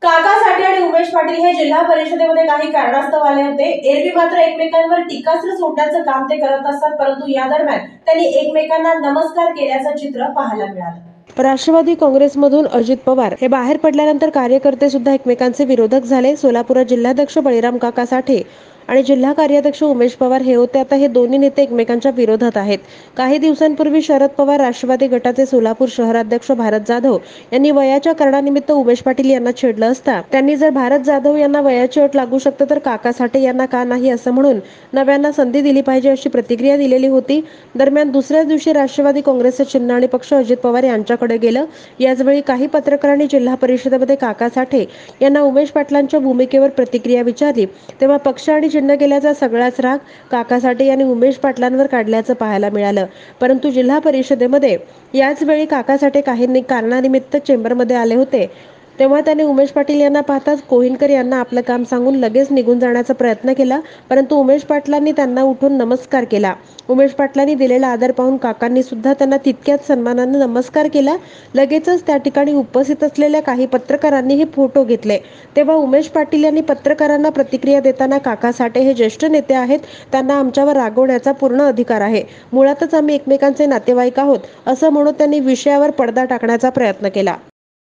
काका साठे आणि उमेश पाटील हे जिल्हा परिषदेमध्ये काही कारणास्तव आले होते। एरवी मात्र एकमेकांवर टीकास्त्र सोडण्याचं काम ते करत असतात, परंतु या दरम्यान त्यांनी एकमेकांना नमस्कार केल्याचं चित्र पाहायला मिळालं। राष्ट्रवादी काँग्रेसमधून अजित पवार हे बाहेर पडल्यानंतर कार्यकर्ते सुद्धा एकमेकांचे विरोधक झाले। सोलापूर जिल्हाध्यक्ष बळीराम काका साठे आणि जिल्हा कार्याध्यक्ष उमेश पवार हे होते। आता हे दोन्ही नेते एकमेकांच्या विरोधात आहेत। काही दिवसांपूर्वी शरद पवार राष्ट्रवादी गटाचे सोलापूर शहराध्यक्ष भारत जाधव यांनी वयाच्या कारणानिमित्त उमेश पाटील यांना छेडलं असता त्यांनी जर भारत जाधव यांना वयाची अट लागू शकते तर काका साठे यांना का नाही असं म्हणून नव्यांना संधी दिली पाहिजे अशी प्रतिक्रिया दिलेली होती। दरम्यान दुसऱ्याच दिवशी राष्ट्रवादी काँग्रेसचे चिन्ह आणि पक्ष अजित पवार यांच्याकडे गेलं। याचवेळी काही पत्रकारांनी जिल्हा परिषदेमध्ये काका साठे यांना उमेश पाटलांच्या भूमिकेवर प्रतिक्रिया विचारली, तेव्हा पक्ष आणि चिन्ह गेल्याचा सगळाच राग काका साठे यांनी उमेश पाटलांवर काढल्याचं पाहायला मिळालं। परंतु जिल्हा परिषदेमध्ये याच वेळी काका साठे काही कारणानिमित्त चेंबरमध्ये आले होते, तेव्हा त्यांनी उमेश पाटील यांना पाहताच कोहिनकर यांना आपलं काम सांगून लगेच निघून जाण्याचा प्रयत्न केला, परंतु उमेश पाटलांनी त्यांना उठून नमस्कार केला। उमेश पाटलांनी दिलेला आदर पाहून काकांनी सुद्धा त्यांना तितक्याच सन्मानाने नमस्कार केला। लगेचच त्या ठिकाणी उपस्थित असलेल्या काही पत्रकारांनी हे फोटो घेतले, तेव्हा उमेश पाटील यांनी पत्रकारांना प्रतिक्रिया देताना काका साठे हे ज्येष्ठ नेते आहेत, त्यांना आमच्यावर रागवण्याचा पूर्ण अधिकार आहे। मुळातच आम्ही एकमेकांचे नातेवाईक आहोत असं म्हणून त्यांनी विषयावर पडदा टाकण्याचा प्रयत्न केला।